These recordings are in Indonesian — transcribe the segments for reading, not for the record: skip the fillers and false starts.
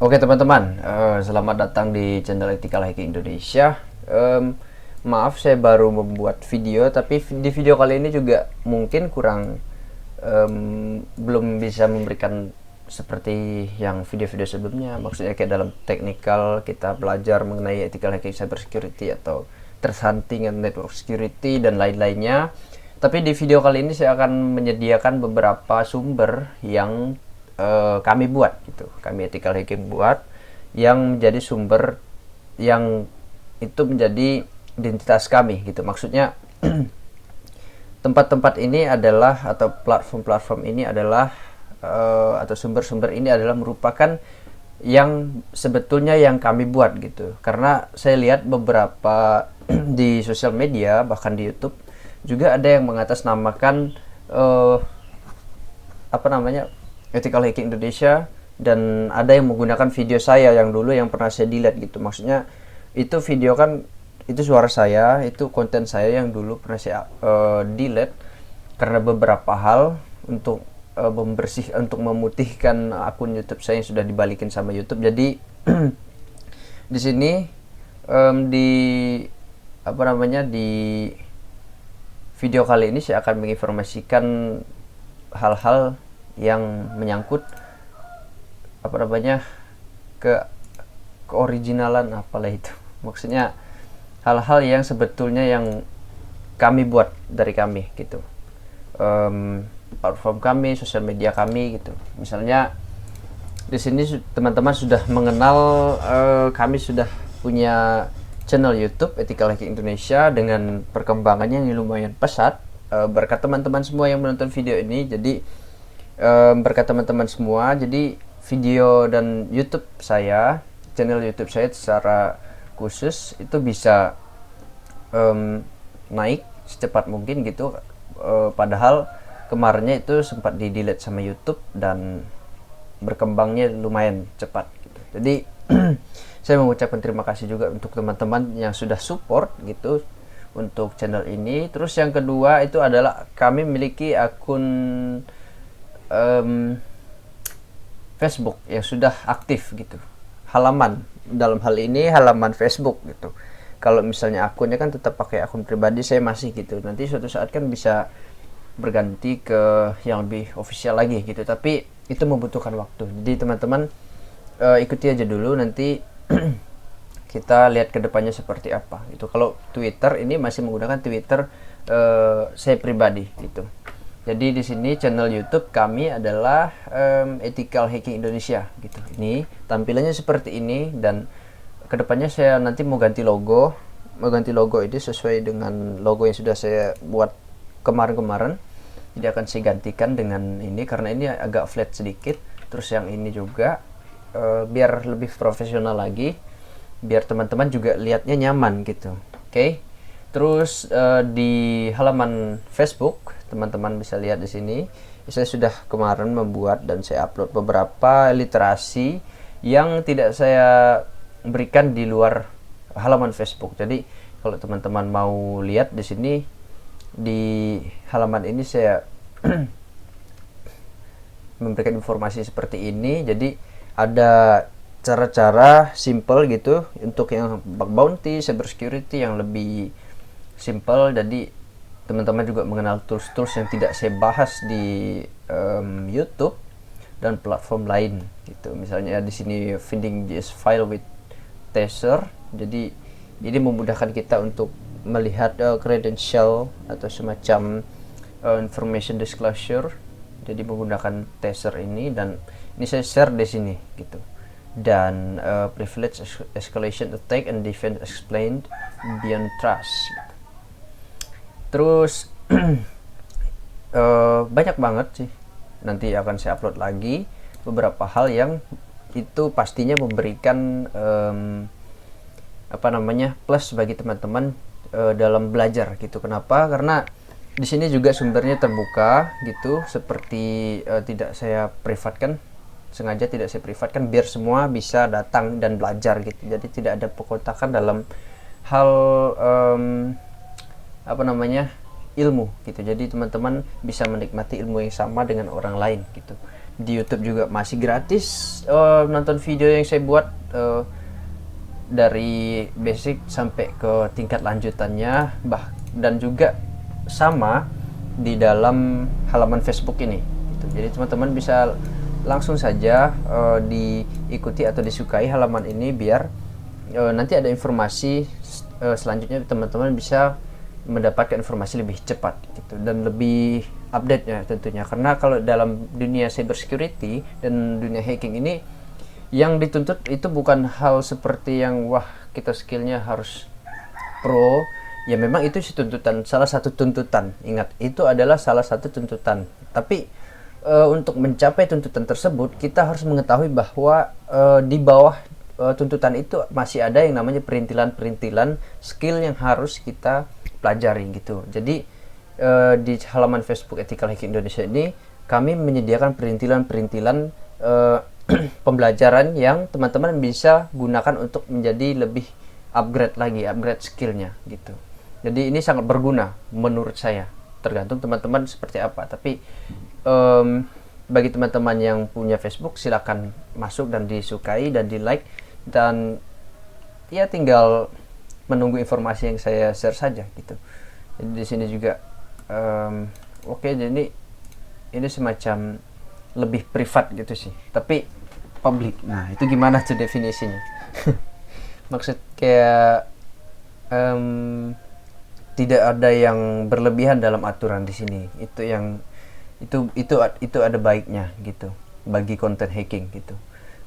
Oke teman-teman, selamat datang di channel Ethical Hacking Indonesia. Maaf saya baru membuat video, tapi di video kali ini juga mungkin kurang belum bisa memberikan seperti yang video-video sebelumnya. Maksudnya kayak dalam technical kita belajar mengenai ethical hacking cyber security atau tersantingan network security dan lain-lainnya. Tapi di video kali ini saya akan menyediakan beberapa sumber yang kami buat gitu, kami ethical hacking buat, yang menjadi sumber yang itu menjadi identitas kami gitu. Maksudnya tempat-tempat ini adalah, atau platform-platform ini adalah atau sumber-sumber ini adalah merupakan yang sebetulnya yang kami buat gitu. Karena saya lihat beberapa di sosial media, bahkan di YouTube juga ada yang mengatasnamakan Ethical Hacking Indonesia, dan ada yang menggunakan video saya yang dulu yang pernah saya delete gitu. Maksudnya itu video kan, itu suara saya, itu konten saya yang dulu pernah saya delete karena beberapa hal untuk untuk memutihkan akun YouTube saya yang sudah dibalikin sama YouTube. Jadi di sini di di video kali ini saya akan menginformasikan hal-hal yang menyangkut keoriginalan apalah itu. Maksudnya hal-hal yang sebetulnya yang kami buat dari kami gitu. Platform kami, sosial media kami gitu. Misalnya di sini teman-teman sudah mengenal, kami sudah punya channel YouTube Ethical Hacking Indonesia dengan perkembangannya yang lumayan pesat, berkat teman-teman semua yang menonton video ini. Jadi berkat teman-teman semua, jadi video dan YouTube saya, channel YouTube saya secara khusus itu bisa naik secepat mungkin gitu. Padahal kemarinnya itu sempat di delete sama YouTube dan berkembangnya lumayan cepat gitu. Jadi saya mengucapkan terima kasih juga untuk teman-teman yang sudah support gitu untuk channel ini. Terus yang kedua itu adalah kami memiliki akun Facebook yang sudah aktif gitu, halaman, dalam hal ini halaman Facebook gitu. Kalau misalnya akunnya kan tetap pakai akun pribadi saya masih gitu, nanti suatu saat kan bisa berganti ke yang lebih official lagi gitu, tapi itu membutuhkan waktu. Jadi teman-teman ikuti aja dulu, nanti kita lihat kedepannya seperti apa gitu. Kalau Twitter ini masih menggunakan Twitter saya pribadi gitu. Jadi di sini channel YouTube kami adalah Ethical Hacking Indonesia gitu. Ini tampilannya seperti ini, dan kedepannya saya nanti mau ganti logo. Mau ganti logo ini sesuai dengan logo yang sudah saya buat kemarin-kemarin. Jadi akan saya gantikan dengan ini karena ini agak flat sedikit. Terus yang ini juga biar lebih profesional lagi, biar teman-teman juga lihatnya nyaman gitu. Oke. Terus di halaman Facebook teman-teman bisa lihat di sini, saya sudah kemarin membuat dan saya upload beberapa literasi yang tidak saya berikan di luar halaman Facebook. Jadi kalau teman-teman mau lihat di sini, di halaman ini saya memberikan informasi seperti ini. Jadi ada cara-cara simple gitu untuk yang bug bounty, cyber security yang lebih simple. Jadi teman-teman juga mengenal tools-tools yang tidak saya bahas di YouTube dan platform lain gitu. Misalnya di sini finding this file with Tracer. Jadi ini memudahkan kita untuk melihat credential atau semacam information disclosure. Jadi menggunakan Tracer ini, dan ini saya share di sini gitu. Dan privilege escalation attack and defense explained beyond trust gitu. Terus banyak banget sih, nanti akan saya upload lagi beberapa hal yang itu pastinya memberikan plus bagi teman-teman dalam belajar gitu. Kenapa? Karena di sini juga sumbernya terbuka gitu, seperti tidak saya privatkan, sengaja tidak saya privatkan biar semua bisa datang dan belajar gitu. Jadi tidak ada pekotakan dalam hal ilmu gitu. Jadi teman-teman bisa menikmati ilmu yang sama dengan orang lain gitu. di YouTube juga masih gratis nonton video yang saya buat dari basic sampai ke tingkat lanjutannya, dan juga sama di dalam halaman Facebook ini gitu. Jadi teman-teman bisa langsung saja diikuti atau disukai halaman ini, biar nanti ada informasi selanjutnya teman-teman bisa mendapatkan informasi lebih cepat gitu, dan lebih update-nya tentunya. Karena kalau dalam dunia cyber security dan dunia hacking ini, yang dituntut itu bukan hal seperti yang wah kita skillnya harus pro. Ya memang itu tuntutan, salah satu tuntutan. Ingat, itu adalah salah satu tuntutan. Tapi untuk mencapai tuntutan tersebut, kita harus mengetahui bahwa di bawah tuntutan itu masih ada yang namanya perintilan-perintilan skill yang harus kita pelajari gitu. Jadi di halaman Facebook Ethical Hacking Indonesia ini kami menyediakan perintilan-perintilan pembelajaran yang teman-teman bisa gunakan untuk menjadi lebih upgrade skillnya gitu. Jadi ini sangat berguna menurut saya, tergantung teman-teman seperti apa. Tapi bagi teman-teman yang punya Facebook, silakan masuk dan disukai dan di like, dan ya tinggal menunggu informasi yang saya share saja gitu. Jadi di sini juga oke, jadi ini semacam lebih privat gitu sih, tapi public. Nah itu gimana tuh definisinya? Maksud kayak tidak ada yang berlebihan dalam aturan di sini. Itu ada baiknya gitu bagi konten hacking gitu.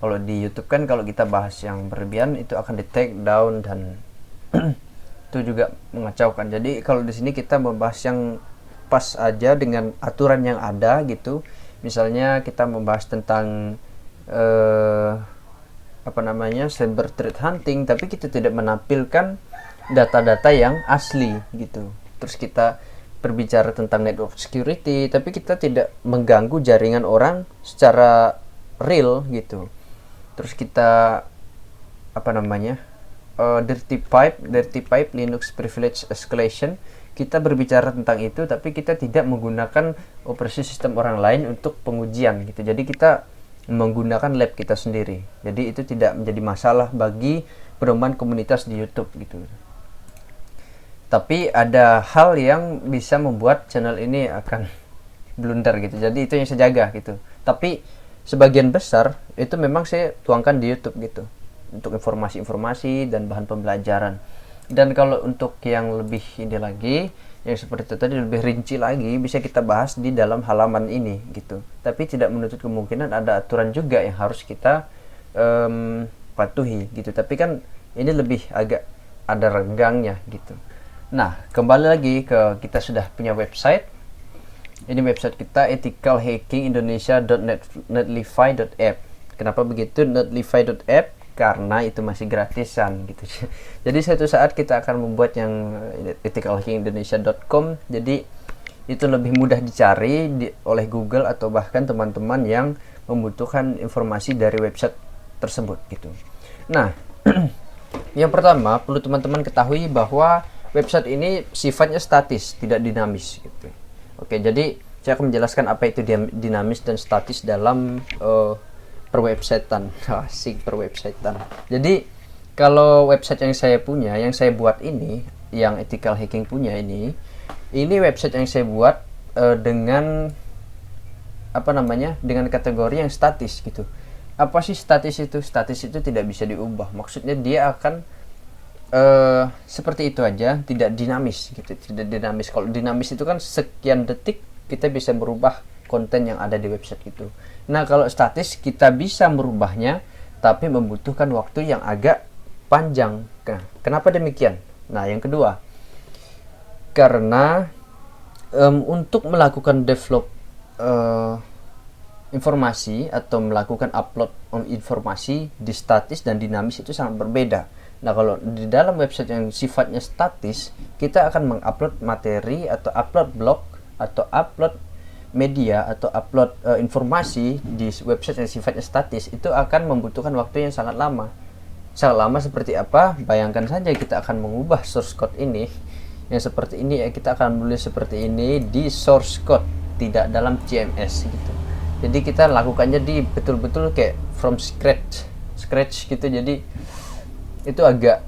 Kalau di YouTube kan kalau kita bahas yang berlebihan itu akan di take down dan itu juga mengacaukan. Jadi kalau di sini kita membahas yang pas aja dengan aturan yang ada gitu. Misalnya kita membahas tentang cyber threat hunting, tapi kita tidak menampilkan data-data yang asli gitu. Terus kita berbicara tentang network security, tapi kita tidak mengganggu jaringan orang secara real gitu. Terus kita dirty pipe Linux privilege escalation, kita berbicara tentang itu, tapi kita tidak menggunakan operasi sistem orang lain untuk pengujian gitu. Jadi kita menggunakan lab kita sendiri. Jadi itu tidak menjadi masalah bagi perkembangan komunitas di YouTube gitu. Tapi ada hal yang bisa membuat channel ini akan blunder gitu. Jadi itu yang saya jaga gitu. Tapi sebagian besar itu memang saya tuangkan di YouTube gitu, untuk informasi-informasi dan bahan pembelajaran. Dan kalau untuk yang lebih ini lagi, yang seperti itu tadi lebih rinci lagi, bisa kita bahas di dalam halaman ini gitu. Tapi tidak menutup kemungkinan ada aturan juga yang harus kita patuhi gitu. Tapi kan ini lebih agak ada renggangnya gitu. Nah, kembali lagi ke kita sudah punya website. Ini website kita ethicalhackingindonesia.netlify.app. Kenapa begitu netlify.app? Karena itu masih gratisan gitu. Jadi suatu saat kita akan membuat yang ethicalhackingindonesia.com. Jadi itu lebih mudah dicari oleh Google atau bahkan teman-teman yang membutuhkan informasi dari website tersebut gitu. Nah, yang pertama perlu teman-teman ketahui bahwa website ini sifatnya statis, tidak dinamis gitu. Oke, jadi saya akan menjelaskan apa itu dinamis dan statis dalam perwebsitean. Asik, perwebsitean. Jadi kalau website yang saya punya, yang saya buat ini, yang Ethical Hacking punya ini website yang saya buat dengan dengan kategori yang statis gitu. Apa sih statis itu? Statis itu tidak bisa diubah. Maksudnya dia akan seperti itu aja, tidak dinamis gitu. Tidak dinamis. Kalau dinamis itu kan sekian detik kita bisa merubah konten yang ada di website itu. Nah, kalau statis kita bisa merubahnya, tapi membutuhkan waktu yang agak panjang. Nah, kenapa demikian? Nah, yang kedua, karena untuk melakukan develop informasi atau melakukan upload informasi di statis dan dinamis itu sangat berbeda. Nah, kalau di dalam website yang sifatnya statis, kita akan mengupload materi atau upload blog atau upload media atau upload informasi di website yang sifatnya statis, itu akan membutuhkan waktu yang sangat lama. Sangat lama seperti apa? Bayangkan saja kita akan mengubah source code ini yang seperti ini, kita akan menulis seperti ini di source code, tidak dalam CMS gitu. Jadi kita lakukannya di betul-betul kayak from scratch gitu. Jadi itu agak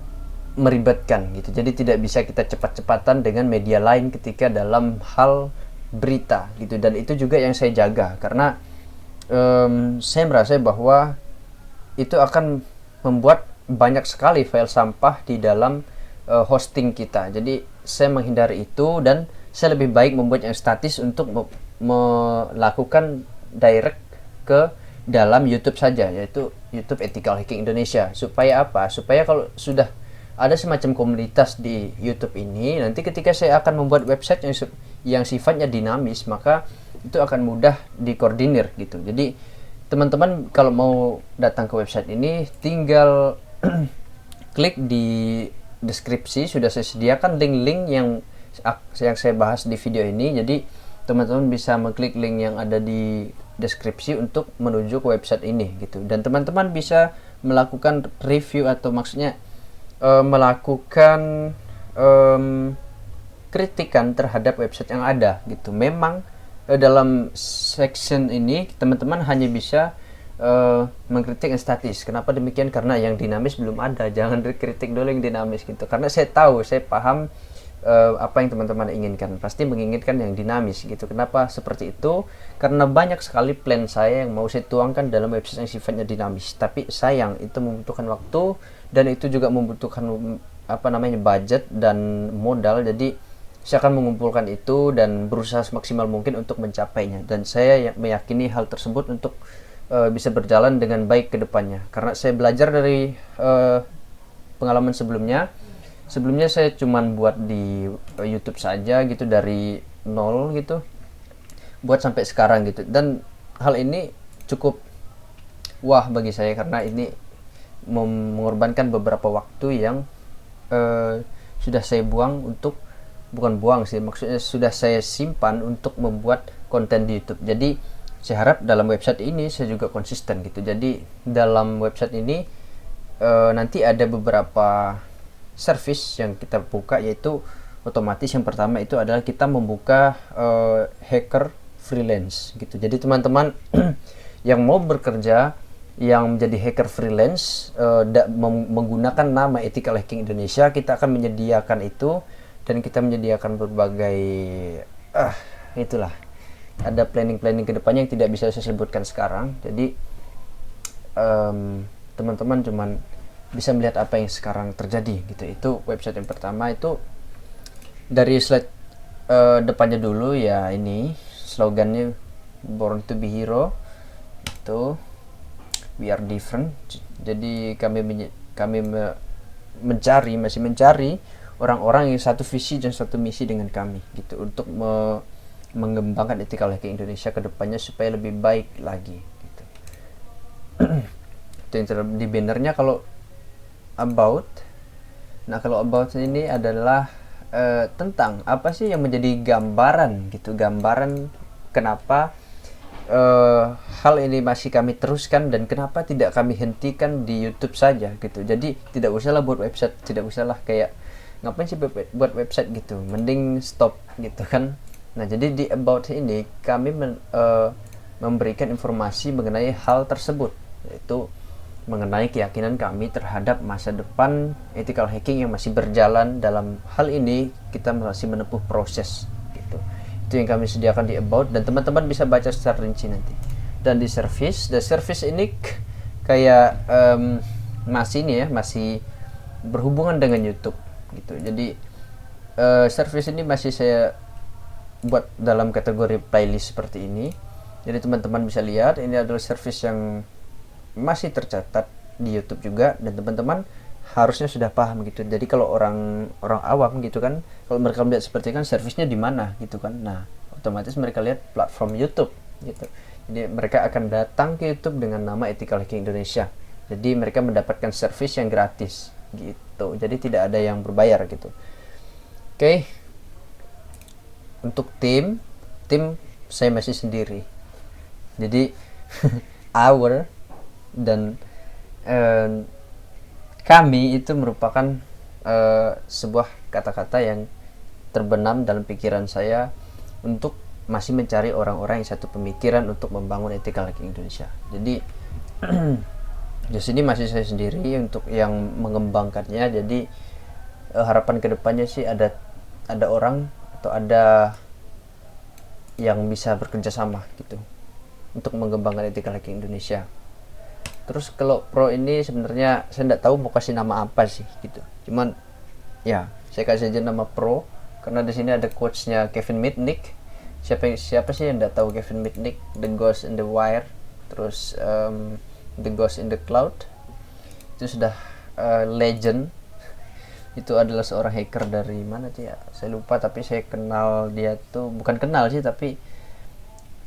meribetkan gitu. Jadi tidak bisa kita cepat-cepatan dengan media lain ketika dalam hal berita gitu. Dan itu juga yang saya jaga, karena saya merasa bahwa itu akan membuat banyak sekali file sampah di dalam hosting kita. Jadi saya menghindari itu, dan saya lebih baik membuat yang statis untuk melakukan direct ke dalam YouTube saja, yaitu YouTube Ethical Hacking Indonesia. Supaya apa? Supaya kalau sudah ada semacam komunitas di YouTube ini, nanti ketika saya akan membuat website yang sifatnya dinamis, maka itu akan mudah dikoordinir gitu. Jadi teman-teman kalau mau datang ke website ini, tinggal klik di deskripsi, sudah saya sediakan link-link yang saya bahas di video ini. Jadi teman-teman bisa mengklik link yang ada di deskripsi untuk menuju ke website ini gitu. Dan teman-teman bisa melakukan review, atau maksudnya melakukan kritikan terhadap website yang ada gitu. Memang dalam section ini teman-teman hanya bisa mengkritik yang statis. Kenapa demikian? Karena yang dinamis belum ada. Jangan dikritik dulu yang dinamis gitu, karena saya tahu, saya paham apa yang teman-teman inginkan. Pasti menginginkan yang dinamis gitu. Kenapa seperti itu? Karena banyak sekali plan saya yang mau saya tuangkan dalam website yang sifatnya dinamis, tapi sayang itu membutuhkan waktu, dan itu juga membutuhkan budget dan modal. Jadi saya akan mengumpulkan itu dan berusaha semaksimal mungkin untuk mencapainya, dan saya meyakini hal tersebut untuk bisa berjalan dengan baik ke depannya. Karena saya belajar dari pengalaman sebelumnya saya cuman buat di YouTube saja gitu, dari nol gitu buat sampai sekarang gitu. Dan hal ini cukup wah bagi saya, karena ini mengorbankan beberapa waktu yang sudah saya buang untuk, bukan buang sih, maksudnya sudah saya simpan untuk membuat konten di YouTube. Jadi saya harap dalam website ini saya juga konsisten gitu. Jadi dalam website ini nanti ada beberapa service yang kita buka, yaitu otomatis yang pertama itu adalah kita membuka hacker freelance gitu. Jadi teman-teman yang mau bekerja, yang menjadi hacker freelance menggunakan nama Ethical Hacking Indonesia, kita akan menyediakan itu, dan kita menyediakan berbagai itulah, ada planning ke depannya yang tidak bisa saya sebutkan sekarang. Jadi teman-teman cuman bisa melihat apa yang sekarang terjadi gitu. Itu website yang pertama. Itu dari slide depannya dulu ya, ini slogannya Born to be Hero, itu we are different. Jadi kami masih mencari orang-orang yang satu visi dan satu misi dengan kami gitu, untuk mengembangkan Ethical Hacking Indonesia ke depannya supaya lebih baik lagi gitu. Itu yang di bannernya. Kalau about, nah kalau about ini adalah tentang apa sih yang menjadi gambaran gitu, gambaran kenapa hal ini masih kami teruskan, dan kenapa tidak kami hentikan di YouTube saja gitu. Jadi tidak usahlah buat website, tidak usahlah kayak ngapain sih buat website gitu, mending stop gitu kan. Nah jadi di about ini kami memberikan informasi mengenai hal tersebut, yaitu mengenai keyakinan kami terhadap masa depan ethical hacking yang masih berjalan. Dalam hal ini kita masih menempuh proses gitu. Itu yang kami sediakan di about, dan teman-teman bisa baca secara rinci nanti. Dan di service, ini kayak masih berhubungan dengan YouTube gitu. Jadi service ini masih saya buat dalam kategori playlist seperti ini. Jadi teman-teman bisa lihat, ini adalah service yang masih tercatat di YouTube juga, dan teman-teman harusnya sudah paham gitu. Jadi kalau orang awam gitu kan, kalau mereka melihat seperti kan servisnya di mana gitu kan, nah otomatis mereka lihat platform YouTube gitu. Jadi mereka akan datang ke YouTube dengan nama Ethical Hacking Indonesia. Jadi mereka mendapatkan servis yang gratis gitu. Jadi tidak ada yang berbayar gitu. Oke. Untuk tim saya masih sendiri. Jadi our dan kami itu merupakan sebuah kata-kata yang terbenam dalam pikiran saya untuk masih mencari orang-orang yang satu pemikiran untuk membangun ethical hacking Indonesia. Jadi di sini masih saya sendiri untuk yang mengembangkannya. Jadi harapan kedepannya sih ada orang atau ada yang bisa bekerja sama gitu untuk mengembangkan ethical hacking Indonesia. Terus kalau pro ini sebenarnya saya tidak tahu mau kasih nama apa sih gitu. Cuman ya saya kasih aja nama pro karena di sini ada quotes-nya Kevin Mitnick. Siapa sih yang tidak tahu Kevin Mitnick, The Ghost in the Wire, terus The Ghost in the Cloud. Itu sudah legend. Itu adalah seorang hacker dari mana sih ya? Saya lupa, tapi saya kenal dia tuh, bukan kenal sih tapi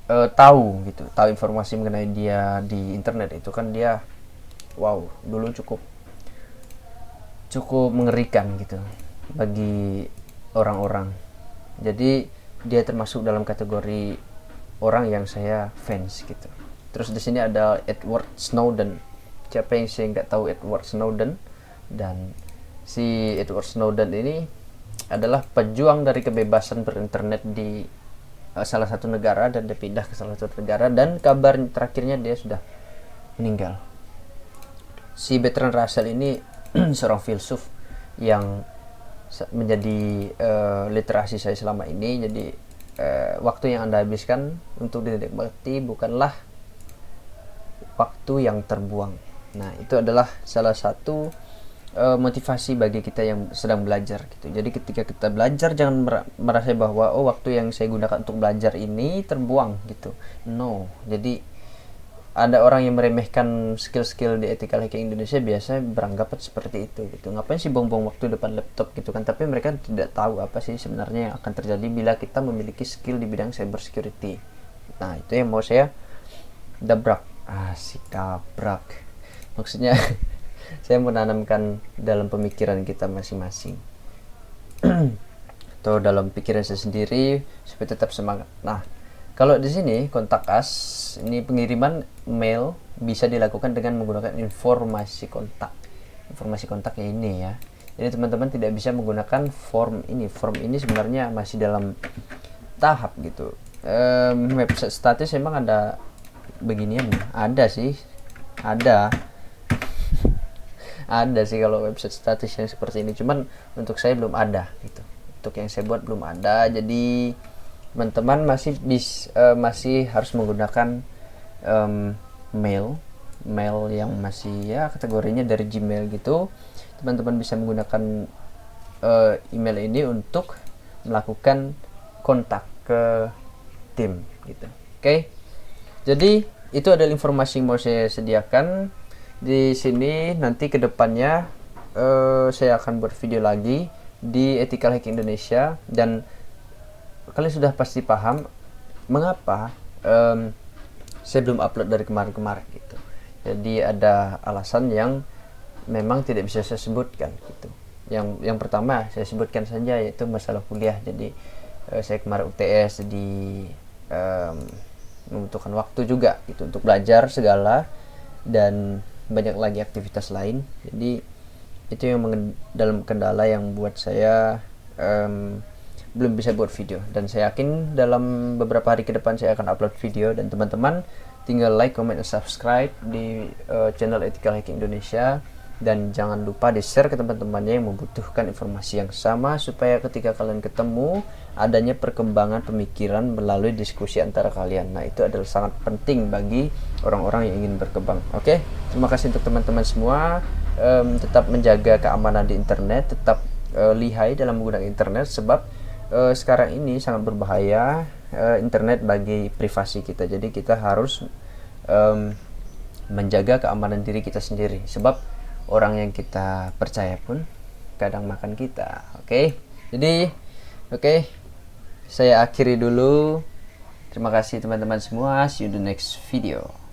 tahu informasi mengenai dia di internet. Itu kan dia wow, dulu cukup mengerikan gitu bagi orang-orang. Jadi dia termasuk dalam kategori orang yang saya fans gitu. Terus di sini ada Edward Snowden. Siapa yang saya nggak tahu Edward Snowden? Dan si Edward Snowden ini adalah pejuang dari kebebasan berinternet di salah satu negara, dan dia pindah ke salah satu negara, dan kabar terakhirnya dia sudah meninggal. Si Bertrand Russell ini seorang filsuf yang menjadi literasi saya selama ini. Jadi waktu yang Anda habiskan untuk dinikmati bukanlah waktu yang terbuang. Nah, itu adalah salah satu motivasi bagi kita yang sedang belajar gitu. Jadi ketika kita belajar jangan merasa bahwa waktu yang saya gunakan untuk belajar ini terbuang gitu. No. Jadi ada orang yang meremehkan skill-skill di ethical hacking Indonesia biasa beranggapan seperti itu gitu. Ngapain sih buang-buang waktu depan laptop gitu kan? Tapi mereka tidak tahu apa sih sebenarnya yang akan terjadi bila kita memiliki skill di bidang cyber security. Nah, itu yang mau saya dabrak. Dabrak. Maksudnya saya menanamkan dalam pemikiran kita masing-masing atau dalam pikiran saya sendiri supaya tetap semangat. Nah, kalau di sini kontak us, ini pengiriman mail bisa dilakukan dengan menggunakan informasi kontak. Informasi kontaknya ini ya. Jadi teman-teman tidak bisa menggunakan form ini. Form ini sebenarnya masih dalam tahap gitu. Website status emang ada beginian? Ada sih. Ada sih kalau website status yang seperti ini, cuman untuk saya belum ada gitu. Untuk yang saya buat belum ada. Jadi teman-teman masih harus menggunakan mail yang masih ya kategorinya dari Gmail gitu. Teman-teman bisa menggunakan email ini untuk melakukan kontak ke tim gitu. Oke. Jadi itu adalah informasi yang mau saya sediakan. Di sini nanti kedepannya saya akan buat video lagi di Ethical Hacking Indonesia, dan kalian sudah pasti paham mengapa saya belum upload dari kemarin-kemarin gitu. Jadi ada alasan yang memang tidak bisa saya sebutkan gitu. Yang pertama saya sebutkan saja, yaitu masalah kuliah. Jadi saya kemarin UTS, membutuhkan waktu juga gitu untuk belajar segala, dan banyak lagi aktivitas lain. Jadi itu yang dalam kendala yang buat saya belum bisa buat video, dan saya yakin dalam beberapa hari ke depan saya akan upload video, dan teman-teman tinggal like, comment, dan subscribe di channel Ethical Hacking Indonesia, dan jangan lupa di share ke teman-temannya yang membutuhkan informasi yang sama, supaya ketika kalian ketemu adanya perkembangan pemikiran melalui diskusi antara kalian. Nah, itu adalah sangat penting bagi orang-orang yang ingin berkembang. Oke, terima kasih untuk teman-teman semua. Tetap menjaga keamanan di internet, tetap lihai dalam menggunakan internet, sebab sekarang ini sangat berbahaya internet bagi privasi kita. Jadi kita harus menjaga keamanan diri kita sendiri, sebab orang yang kita percaya pun kadang makan kita. Jadi saya akhiri dulu. Terima kasih teman-teman semua. See you in the next video.